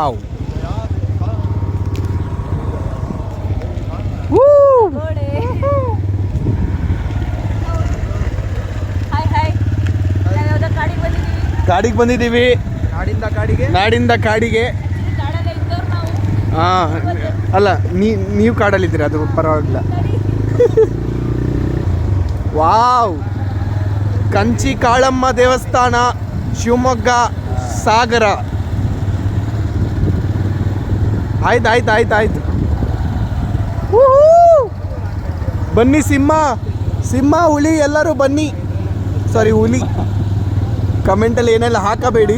Wow. ಕಾಡಿಗೆ ಬಂದಿದ್ದೀವಿ. ನಾಡಿಂದ ಕಾಡಿಗೆ. ಹಾಂ, ಅಲ್ಲ ನೀವು ಕಾಡಲ್ಲಿದ್ದೀರಿ, ಅದು ಪರವಾಗಿಲ್ಲ. ವಾವ್, ಕಂಚಿ ಕಾಳಮ್ಮ ದೇವಸ್ಥಾನ, ಶಿವಮೊಗ್ಗ ಸಾಗರ. ಆಯ್ತು. ಬನ್ನಿ, ಸಿಂಹ ಹುಲಿ ಎಲ್ಲರೂ ಬನ್ನಿ. ಸಾರಿ, ಹುಲಿ. ಕಮೆಂಟಲ್ಲಿ ಏನೆಲ್ಲ ಹಾಕಬೇಡಿ.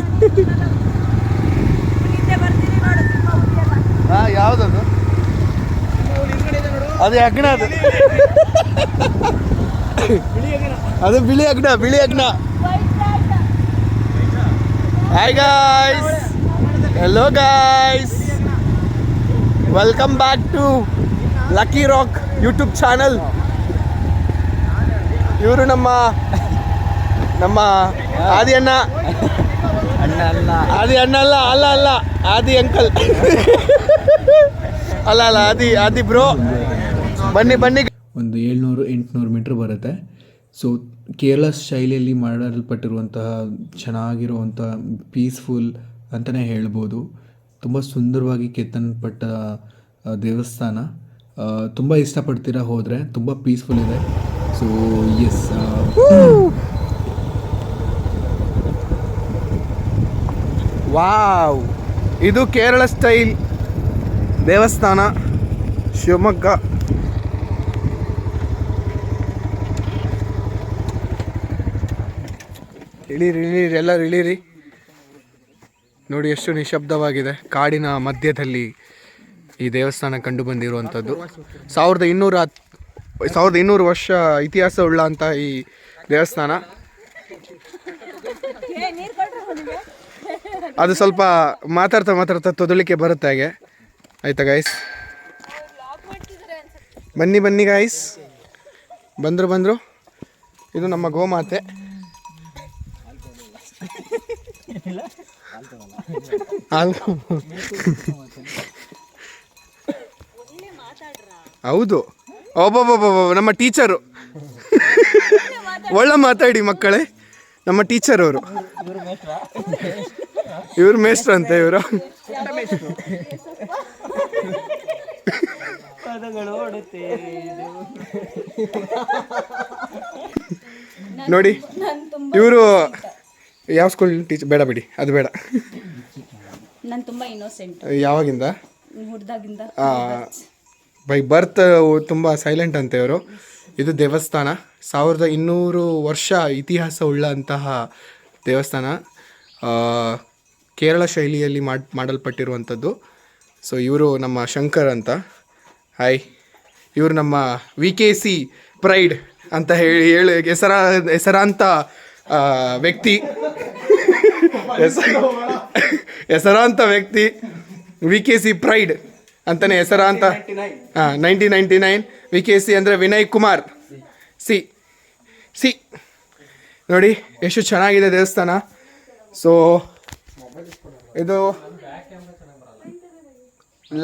ಯಾವ್ದದು? ಅದು ಅಗ್ನ, ಅದು ಬಿಳಿ ಅಗ್ನ. Hi guys, hello guys, welcome back to Lucky Rock YouTube channel. ಇವರು ನಮ್ಮ ಆದಿ ಅಣ್ಣ. ಆದಿ ಅಣ್ಣ ಅಲ್ಲ ಆದಿ ಅಂಕಲ್. ಅಲ್ಲ ಆದಿ ಬ್ರೋ. ಬನ್ನಿ. ಒಂದು 700-800 ಮೀಟ್ರ್ ಬರುತ್ತೆ. ಸೊ ಕೇರಳ ಶೈಲಿಯಲ್ಲಿ ಮಾಡಲ್ಪಟ್ಟಿರುವಂತಹ ಚೆನ್ನಾಗಿರುವಂಥ ಪೀಸ್ಫುಲ್ ಅಂತಲೇ ಹೇಳ್ಬೋದು. ತುಂಬ ಸುಂದರವಾಗಿ ಕೆತ್ತಲ್ಪಟ್ಟ ದೇವಸ್ಥಾನ. ತುಂಬ ಇಷ್ಟಪಡ್ತೀರಾ ಹೋದರೆ, ತುಂಬ ಪೀಸ್ಫುಲ್ ಇದೆ. ಸೊ ಎಸ್, ವಾವ್, ಇದು ಕೇರಳ ಸ್ಟೈಲ್ ದೇವಸ್ಥಾನ, ಶಿವಮೊಗ್ಗ. ಇಳೀರಿ ಎಲ್ಲರೂ ಇಳೀರಿ. ನೋಡಿ ಎಷ್ಟು ನಿಶಬ್ದವಾಗಿದೆ. ಕಾಡಿನ ಮಧ್ಯದಲ್ಲಿ ಈ ದೇವಸ್ಥಾನ ಕಂಡು ಬಂದಿರುವಂಥದ್ದು. 1200 ವರ್ಷ ಇತಿಹಾಸ ಉಳ್ಳಂಥ ಈ ದೇವಸ್ಥಾನ. ಅದು ಸ್ವಲ್ಪ ಮಾತಾಡ್ತಾ ತೊದಲಿಕ್ಕೆ ಬರುತ್ತೆ ಹಾಗೆ. ಆಯ್ತಾ ಗೈಸ್? ಬನ್ನಿ ಗೈಸ್. ಬಂದರು. ಇದು ನಮ್ಮ ಗೋಮಾತೆ. ಹೌದು, ಒಬ್ಬೊಬ್ಬ ನಮ್ಮ ಟೀಚರು. ಒಳ್ಳೆ ಮಾತಾಡಿ ಮಕ್ಕಳೇ, ನಮ್ಮ ಟೀಚರ್ ಅವರು. ಇವ್ರು ಮೇಷ್ಟ್ರು ಅಂತ. ಇವರು ನೋಡಿ, ಇವರು ಯಾವ ಸ್ಕೂಲ್ ಟೀಚರ್? ಬೇಡ ಬಿಡಿ, ಅದು ಬೇಡ. ನಾನು ತುಂಬ ಇನ್ನೋಸೆಂಟ್. ಯಾವಾಗಿಂದ? ಹುಡ್ದಾಗಿಂದ. ಬೈ ಬರ್ತ್ ತುಂಬ ಸೈಲೆಂಟ್ ಅಂತ ಇವರು. ಇದು ದೇವಸ್ಥಾನ 1200 ವರ್ಷ ಇತಿಹಾಸ ಉಳ್ಳಂತಹ ದೇವಸ್ಥಾನ. ಕೇರಳ ಶೈಲಿಯಲ್ಲಿ ಮಾಡಲ್ಪಟ್ಟಿರುವಂಥದ್ದು. ಸೊ ಇವರು ನಮ್ಮ ಶಂಕರ್ ಅಂತ. ಹಾಯ್. ಇವರು ನಮ್ಮ VKC ಪ್ರೈಡ್ ಅಂತ ಹೇಳಿ ಹೆಸರಾಂತ ವ್ಯಕ್ತಿ. ಹೆಸರಾಂತ ವ್ಯಕ್ತಿ VKC ಪ್ರೈಡ್ ಅಂತಲೇ ಹೆಸರಾಂತ. 1999 VKC ಅಂದರೆ ವಿನಯ್ ಕುಮಾರ್ ಸಿ. ನೋಡಿ ಎಷ್ಟು ಚೆನ್ನಾಗಿದೆ ದೇವಸ್ಥಾನ. ಸೊ ಇದು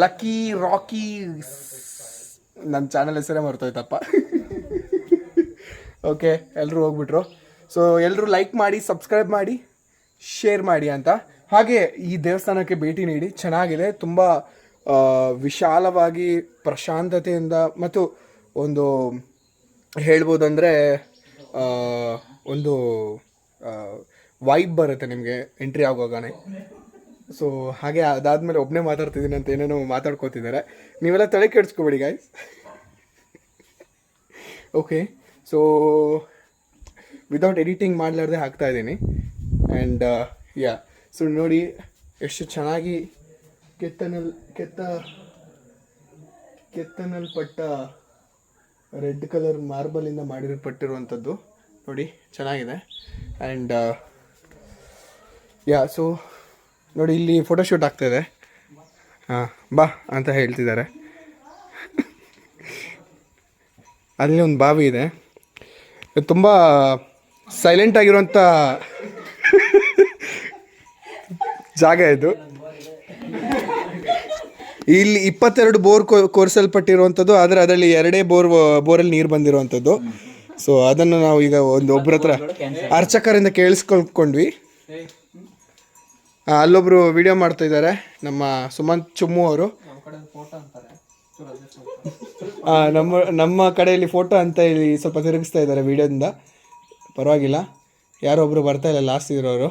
ಲಕ್ಕಿ ರಾಕಿ, ನನ್ನ ಚಾನಲ್ ಹೆಸರೇ ಮರ್ತೋಯ್ತಪ್ಪ. ಓಕೆ, ಎಲ್ಲರೂ ಹೋಗ್ಬಿಟ್ರು. ಸೊ ಎಲ್ಲರೂ ಲೈಕ್ ಮಾಡಿ, ಸಬ್ಸ್ಕ್ರೈಬ್ ಮಾಡಿ, ಶೇರ್ ಮಾಡಿ ಅಂತ. ಹಾಗೆ ಈ ದೇವಸ್ಥಾನಕ್ಕೆ ಭೇಟಿ ನೀಡಿ. ಚೆನ್ನಾಗಿದೆ, ತುಂಬ ವಿಶಾಲವಾಗಿ ಪ್ರಶಾಂತತೆಯಿಂದ ಮತ್ತು ಒಂದು ಹೇಳ್ಬೋದಂದರೆ ಒಂದು ವೈಬ್ ಬರುತ್ತೆ ನಿಮಗೆ ಎಂಟ್ರಿ ಆಗೋಗಾನೆ. ಸೊ ಹಾಗೆ ಅದಾದಮೇಲೆ ಒಬ್ಬನೇ ಮಾತಾಡ್ತಿದ್ದೀನಿ ಅಂತ ಏನೇನೋ ಮಾತಾಡ್ಕೋತಿದ್ದಾರೆ. ನೀವೆಲ್ಲ ತಲೆ ಕೆಡಿಸ್ಕೊಬೇಡಿ guys. Okay, so without editing ಮಾಡಲಾರ್ದೆ ಹಾಕ್ತಾಯಿದ್ದೀನಿ. ಆ್ಯಂಡ್ ಸೊ ನೋಡಿ ಎಷ್ಟು ಚೆನ್ನಾಗಿ ಕೆತ್ತನಲ್ಪಟ್ಟ ರೆಡ್ ಕಲರ್ ಮಾರ್ಬಲಿಂದ ಮಾಡಿರಲ್ಪಟ್ಟಿರುವಂಥದ್ದು. ನೋಡಿ ಚೆನ್ನಾಗಿದೆ. ಆ್ಯಂಡ್ ಸೊ ನೋಡಿ ಇಲ್ಲಿ ಫೋಟೋಶೂಟ್ ಆಗ್ತಾಯಿದೆ. ಬಾ ಅಂತ ಹೇಳ್ತಿದ್ದಾರೆ. ಅಲ್ಲಿ ಒಂದು ಬಾವಿ ಇದೆ. ತುಂಬ ಸೈಲೆಂಟ್ ಆಗಿರುವಂಥ ಜಾಗ ಇದು. ಇಲ್ಲಿ 22 ಬೋರ್ ಕೋರಿಸಲ್ಪಟ್ಟಿರುವಂಥದ್ದು, ಆದರೆ ಅದರಲ್ಲಿ 2 ಬೋರಲ್ಲಿ ನೀರು ಬಂದಿರುವಂಥದ್ದು. ಸೊ ಅದನ್ನು ನಾವು ಈಗ ಒಬ್ಬರ ಹತ್ರ ಅರ್ಚಕರಿಂದ ಕೇಳಿಸ್ಕೊಂಡ್ವಿ. ಅಲ್ಲೊಬ್ರು ವಿಡಿಯೋ ಮಾಡ್ತಾ ಇದ್ದಾರೆ, ನಮ್ಮ ಸುಮಂತ್ ಚುಮ್ಮು ಅವರು. ನಮ್ಮ ಕಡೆಯಲ್ಲಿ ಫೋಟೋ ಅಂತ ಇಲ್ಲಿ ಸ್ವಲ್ಪ ತಿರುಗಿಸ್ತಾ ಇದ್ದಾರೆ ವಿಡಿಯೋದಿಂದ. ಪರವಾಗಿಲ್ಲ, ಯಾರೊಬ್ಬರು ಬರ್ತಾ ಇಲ್ಲ ಲಾಸ್ಟ್ ಇರೋರು.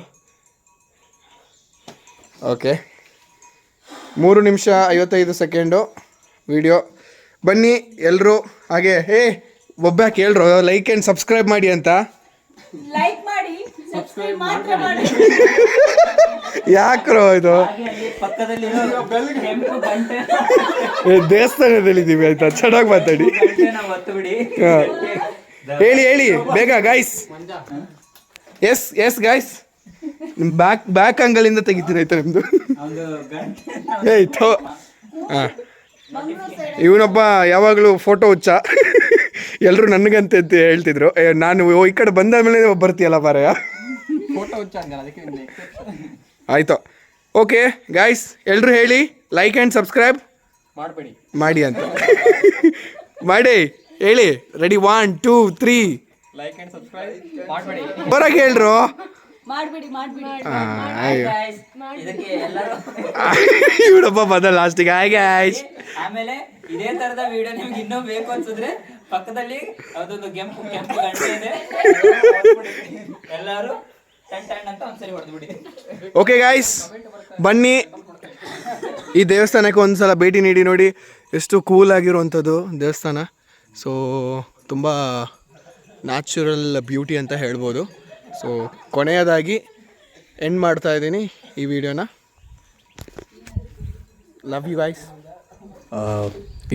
ಓಕೆ, 3 ನಿಮಿಷ 55 ಸೆಕೆಂಡು ವಿಡಿಯೋ. ಬನ್ನಿ ಎಲ್ಲರೂ. ಹಾಗೆ ಒಬ್ಬ ಕೇಳ್ರು ಲೈಕ್ ಆ್ಯಂಡ್ ಸಬ್ಸ್ಕ್ರೈಬ್ ಮಾಡಿ ಅಂತ. ಲೈಕ್ ಮಾಡಿ, ಸಬ್ಸ್ಕ್ರೈಬ್ ಮಾತ್ರ ಮಾಡಿ. ಯಾಕ್ರೋ ಇದು ದೇವಸ್ಥಾನದಲ್ಲಿದ್ದೀವಿ ಆಯ್ತಾ, ಚೆನ್ನಾಗಿ ಮಾತಾಡಿ. ಹೇಳಿ ಬೇಗ ಗಾಯ್ಸ್. ಎಸ್ ಗಾಯ್ಸ್, ಬ್ಯಾಕ್ ಅಂಗಲಿಂದ ತೆಗಿತೀನಿ ಆಯ್ತಾ ನಿಮ್ದು. ಏಯ್ತೋ ಹಾಂ, ಇವನೊಬ್ಬ ಯಾವಾಗಲೂ ಫೋಟೋ ಹುಚ್ಚ. ಎಲ್ಲರೂ ನನಗಂತ ಹೇಳ್ತಿದ್ರು. ನಾನು ಈ ಕಡೆ ಬಂದ ಮೇಲೆ ಬರ್ತೀಯಲ್ಲ ಬಾರಯ್ಯ. ಆಯಿತು, ಓಕೆ ಗಾಯ್ಸ್, ಎಲ್ಲರೂ ಹೇಳಿ ಲೈಕ್ ಆ್ಯಂಡ್ ಸಬ್ಸ್ಕ್ರೈಬ್ ಮಾಡಿ ಅಂತ. ಮಾಡಿ ಹೇಳಿ. ರೆಡಿ, 1 2 3. ಲೈಕ್ ಅಂಡ್ ಸಬ್ಸ್ಕ್ರೈಬ್ ಬರಕ್ಕೆ ಹೇಳ್ರು. ಮಾಡ್ಬಿಡಿ. ಇದಕ್ಕೆ ಎಲ್ಲರೂ ಇವನೊಬ್ಬ ಬಂದ ಲಾಸ್ಟಿಗೆ. ಹಾಗೆ ಆಮೇಲೆ ಇದೇ ತರದ ವಿಡಿಯೋ ನಿಮ್ಗೆ ಇನ್ನೂ ಬೇಕು ಅನ್ಸಿದ್ರೆ ಪಕ್ಕದಲ್ಲಿ ಅದೊಂದು ಕೆಂಪು ಗಂಟೆ ಇದೆ, ಎಲ್ಲರೂ ಟನ್ ಅಂತ ಒಂದ್ಸರಿ ಹೊಡೆದ್ಬಿಡಿ. ಓಕೆ ಗಾಯ್ಸ್, ಬನ್ನಿ ಈ ದೇವಸ್ಥಾನಕ್ಕೆ ಒಂದ್ಸಲ ಭೇಟಿ ನೀಡಿ ನೋಡಿ. ಎಷ್ಟು ಕೂಲ್ ಆಗಿರುವಂಥದ್ದು ದೇವಸ್ಥಾನ. ಸೊ ತುಂಬ ನ್ಯಾಚುರಲ್ ಬ್ಯೂಟಿ ಅಂತ ಹೇಳ್ಬೋದು. ಸೊ ಕೊನೆಯದಾಗಿ ಎಂಡ್ ಮಾಡ್ತಾ ಇದ್ದೀನಿ ಈ ವಿಡಿಯೋನ. Love you guys.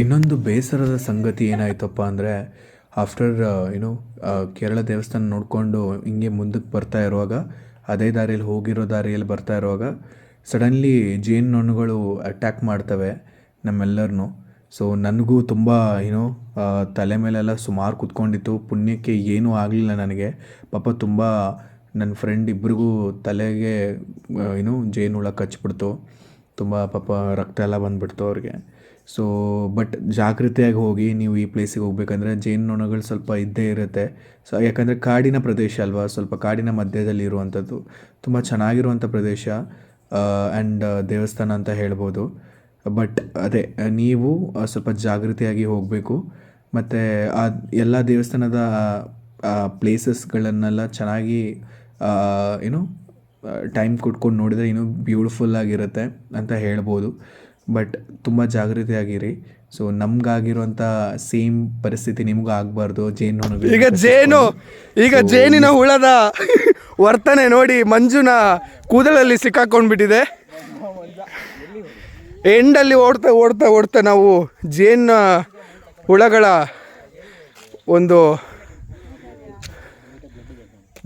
ಇನ್ನೊಂದು ಬೇಸರದ ಸಂಗತಿ ಏನಾಯ್ತಪ್ಪ ಅಂದರೆ, ಆಫ್ಟರ್ ಕೇರಳ ದೇವಸ್ಥಾನ ನೋಡಿಕೊಂಡು ಹಿಂಗೆ ಮುಂದಕ್ಕೆ ಬರ್ತಾ ಇರುವಾಗ, ಅದೇ ದಾರಿಯಲ್ಲಿ ಬರ್ತಾ ಇರುವಾಗ ಸಡನ್ಲಿ ಜೇನುನೊಣಗಳು ಅಟ್ಯಾಕ್ ಮಾಡ್ತವೆ ನಮ್ಮೆಲ್ಲರನ್ನೂ. ಸೊ ನನಗೂ ತುಂಬ ತಲೆ ಮೇಲೆಲ್ಲ ಸುಮಾರು ಕುತ್ಕೊಂಡಿತ್ತು. ಪುಣ್ಯಕ್ಕೆ ಏನೂ ಆಗಲಿಲ್ಲ ನನಗೆ. ಪಾಪ ತುಂಬ ನನ್ನ ಫ್ರೆಂಡ್ ಇಬ್ಬರಿಗೂ ತಲೆಗೆ ಜೇನುಹುಳ ಕಚ್ಚಿಬಿಡ್ತು. ತುಂಬ ಪಾಪ ರಕ್ತ ಎಲ್ಲ ಬಂದುಬಿಡ್ತು ಅವ್ರಿಗೆ. ಸೊ ಬಟ್ ಜಾಗೃತಿಯಾಗಿ ಹೋಗಿ ನೀವು ಈ ಪ್ಲೇಸಿಗೆ ಹೋಗ್ಬೇಕಂದ್ರೆ. ಜೇನುನೊಣಗಳು ಸ್ವಲ್ಪ ಇದ್ದೇ ಇರುತ್ತೆ. ಸೊ ಯಾಕಂದರೆ ಕಾಡಿನ ಪ್ರದೇಶ ಅಲ್ವಾ, ಸ್ವಲ್ಪ ಕಾಡಿನ ಮಧ್ಯದಲ್ಲಿ ಇರುವಂಥದ್ದು. ತುಂಬ ಚೆನ್ನಾಗಿರುವಂಥ ಪ್ರದೇಶ ಆ್ಯಂಡ್ ದೇವಸ್ಥಾನ ಅಂತ ಹೇಳ್ಬೋದು. ಬಟ್ ಅದೇ ನೀವು ಸ್ವಲ್ಪ ಜಾಗೃತಿಯಾಗಿ ಹೋಗಬೇಕು. ಮತ್ತು ಆ ಎಲ್ಲ ದೇವಸ್ಥಾನದ ಪ್ಲೇಸಸ್ಗಳನ್ನೆಲ್ಲ ಚೆನ್ನಾಗಿ ಟೈಮ್ ಕೊಟ್ಕೊಂಡು ನೋಡಿದರೆ ಇನ್ನೂ ಬ್ಯೂಟಿಫುಲ್ಲಾಗಿರುತ್ತೆ ಅಂತ ಹೇಳ್ಬೋದು. ಬಟ್ ತುಂಬ ಜಾಗೃತಿಯಾಗಿರಿ. ಸೊ ನಮ್ಗಾಗಿರುವಂಥ ಸೇಮ್ ಪರಿಸ್ಥಿತಿ ನಿಮಗೂ ಆಗಬಾರ್ದು. ಈಗ ಜೇನಿನ ಹುಳದ ವರ್ತನೆ ನೋಡಿ ಮಂಜುನ ಕೂದಲಲ್ಲಿ ಸಿಕ್ಕಾಕೊಂಡ್ಬಿಟ್ಟಿದೆ. ಎಂಡಲ್ಲಿ ಓಡ್ತಾ ನಾವು ಜೇನ ಹುಳಗಳ ಒಂದು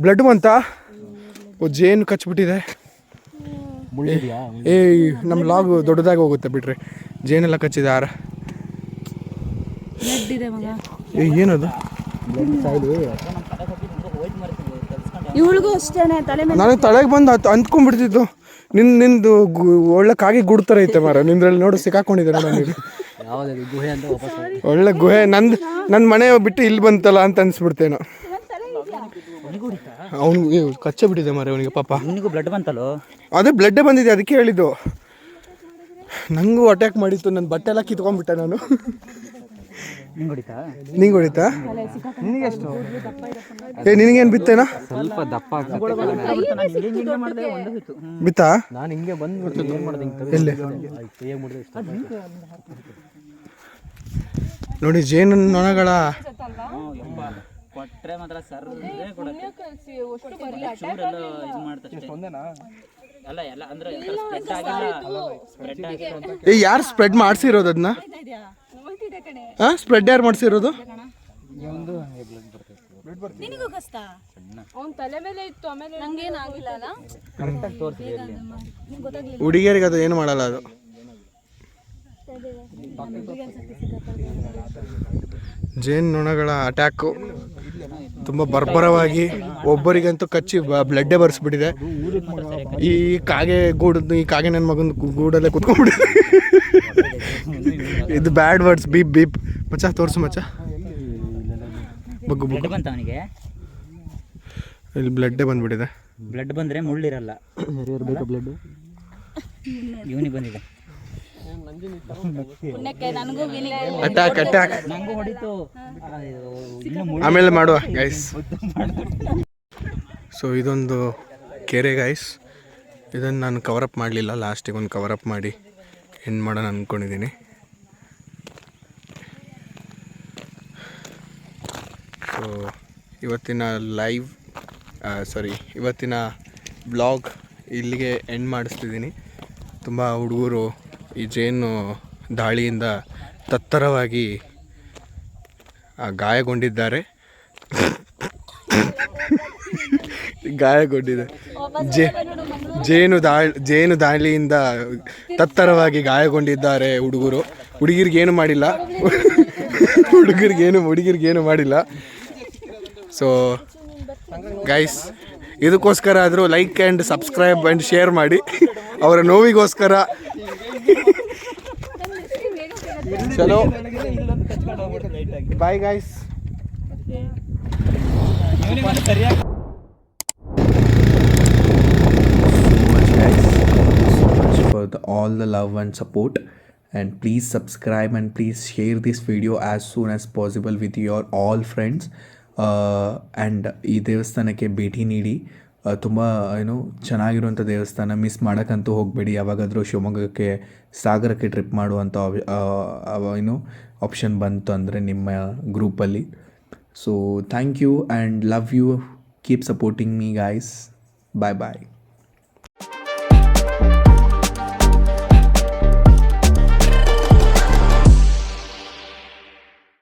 ಬ್ಲಡ್ ಬಂತ, ಜೇನು ಕಚ್ಬಿಟ್ಟಿದೆ. ನಮ್ಮ ಲಾಗ್ ದೊಡ್ಡದಾಗಿ ಹೋಗುತ್ತೆ ಬಿಡ್ರಿ. ಜೇನೆಲ್ಲ ಕಚ್ಚಿದೆ. ಏನದು? ಇವಳಿಗೂ ಅಷ್ಟೇನೆ ತಲೆ ಮೇಲೆ. ನನಗೆ ತಲೆಗೆ ಬಂದು ಅಂದ್ಕೊಂಡ್ಬಿಡ್ತಿದ್ದು. ನಿಂದು ಒಳ್ಳೆ ಕಾಗಿ ಗುಡ್ತರ ಐತೆ ಮಾರ. ನಿಂದ್ರಲ್ಲಿ ನೋಡು ಸಿಕ್ಕಾಕೊಂಡಿದ್ದೆ ನನಗೆ. ಒಳ್ಳೆ ಗುಹೆ. ನನ್ನ ಮನೆ ಬಿಟ್ಟು ಇಲ್ಲಿ ಬಂತಲ್ಲ ಅಂತ ಅನ್ಸ್ಬಿಡ್ತೇನೋ. ಅವನು ಕಚ್ಚೆ ಬಿಟ್ಟಿದೆ ಮಾರ ಅವನಿಗೆ ಪಾಪ. ಬ್ಲಡ್ ಬಂತಲ್ಲೋ. ಅದೇ ಬ್ಲಡ್ಡೇ ಬಂದಿದೆ, ಅದಕ್ಕೆ ಹೇಳಿದ್ದು. ನಂಗೂ ಅಟ್ಯಾಕ್ ಮಾಡಿತ್ತು. ನನ್ನ ಬಟ್ಟೆ ಎಲ್ಲ ಕಿತ್ಕೊಂಡ್ಬಿಟ್ಟೆ ನಾನು. ನಿಂಗೆ ಹೊಡಿತಾ? ನಿನಗೇನು ಬಿತ್ತೇನಾ? ಸ್ವಲ್ಪ ದಪ್ಪ ಬಿತ್ತಾ? ನಾನು ಹಿಂಗೆ ಬಂದು ಎಲ್ಲಿ ನೋಡಿ ಜೇನು ನೊಣಗಳ ಕೊಟ್ರೆ ಮಾತ್ರ ಸರ್ ಅಲ್ಲ ಎಲ್ಲ ಅಂದ್ರೆ ಯಾರು ಸ್ಪ್ರೆಡ್ ಮಾಡಿಸಿರೋದು ಅದನ್ನ? ಸ್ಪ್ರೆಡ್ ಯಾರು ಮಾಡಿಸಿರೋದು? ಹುಡುಗಿಯರಿಗೆ ಅದು ಏನು ಮಾಡಲ್ಲ. ಅದು ಜೇನು ನೊಣಗಳ ಅಟ್ಯಾಕು ತುಂಬ ಬರ್ಬರವಾಗಿ ಒಬ್ಬರಿಗಂತೂ ಕಚ್ಚಿ ಬ್ಲಡ್ಡೇ ಬರ್ಸ್ಬಿಟ್ಟಿದೆ. ಈ ಕಾಗೆ ಗೂಡದ್ದು ಈ ಕಾಗೆ ನನ್ನ ಮಗನ ಗೂಡಲ್ಲೇ ಕುತ್ಕೊಂಡ್ಬಿಟ್ಟಿದೆ. ಇದು ಬ್ಯಾಡ್ ವರ್ಡ್ಸ್. ಬೀಪ್ ಬೀಪ್ ಮಚ್ಚ ತೋರಿಸು ಮಚ್ಚ. ಬಗ್ಗು ಬಗ್ಗು. ಬಂತ ಅವನಿಗೆ ಇಲ್ಲಿ ಬ್ಲಡ್ಡೇ ಬಂದ್ಬಿಟ್ಟಿದೆ. ಬ್ಲಡ್ ಬಂದ್ರೆ ಮುಳ್ಳಿರಲ್ಲ. ಬ್ಲಡ್ ಇವನಿಗೆ ಬಂದಿದೆ. ಪುಣ್ಯಕ್ಕೆ ನನಗೂ ಅಟ್ಯಾಕ್ ಅಟ್ಯಾಕ್. ನಂಗೂ ಹೊಡಿತು. ಆಮೇಲೆ ಮಾಡುವ ಗೈಸ್. ಸೊ ಇದೊಂದು ಕೆರೆ ಗೈಸ್. ಇದನ್ನು ನಾನು ಕವರಪ್ ಮಾಡಲಿಲ್ಲ, ಲಾಸ್ಟಿಗೆ ಒಂದು ಕವರಪ್ ಮಾಡಿ ಎಂಡ್ ಮಾಡೋಣ ಅಂದ್ಕೊಂಡಿದ್ದೀನಿ. ಸೊ ಇವತ್ತಿನ ಇವತ್ತಿನ ಬ್ಲಾಗ್ ಇಲ್ಲಿಗೆ ಎಂಡ್ ಮಾಡಿಸ್ತಿದ್ದೀನಿ. ತುಂಬ ಹುಡುಗರು ಈ ಜೇನು ದಾಳಿಯಿಂದ ತತ್ತರವಾಗಿ ಗಾಯಗೊಂಡಿದ್ದಾರೆ. ಜೇನು ದಾಳಿಯಿಂದ ತತ್ತರವಾಗಿ ಗಾಯಗೊಂಡಿದ್ದಾರೆ ಹುಡುಗರು. ಹುಡುಗಿರಿಗೇನು ಮಾಡಿಲ್ಲ. ಹುಡುಗಿರಿಗೇನು ಮಾಡಿಲ್ಲ. ಸೊ ಗೈಸ್, ಇದಕ್ಕೋಸ್ಕರ ಆದರೂ like and subscribe and share ಮಾಡಿ. ಅವರ ನೋವಿಗೋಸ್ಕರ. ಚಲೋ bye guys. For all the love and support, and please subscribe and please share this video as soon as possible with your all friends. And ಈ ದೇವಸ್ಥಾನಕ್ಕೆ ಭೇಟಿ ನೀಡಿ. ತುಂಬ ಚೆನ್ನಾಗಿರುವಂಥ ದೇವಸ್ಥಾನ. ಮಿಸ್ ಮಾಡೋಕ್ಕಂತೂ ಹೋಗಬೇಡಿ. ಯಾವಾಗಾದರೂ ಶಿವಮೊಗ್ಗಕ್ಕೆ ಸಾಗರಕ್ಕೆ ಟ್ರಿಪ್ ಮಾಡುವಂಥ ಆಪ್ಷನ್ ಬಂತು ಅಂದರೆ ನಿಮ್ಮ ಗ್ರೂಪಲ್ಲಿ. So thank you and love you. Keep supporting me guys. Bye bye.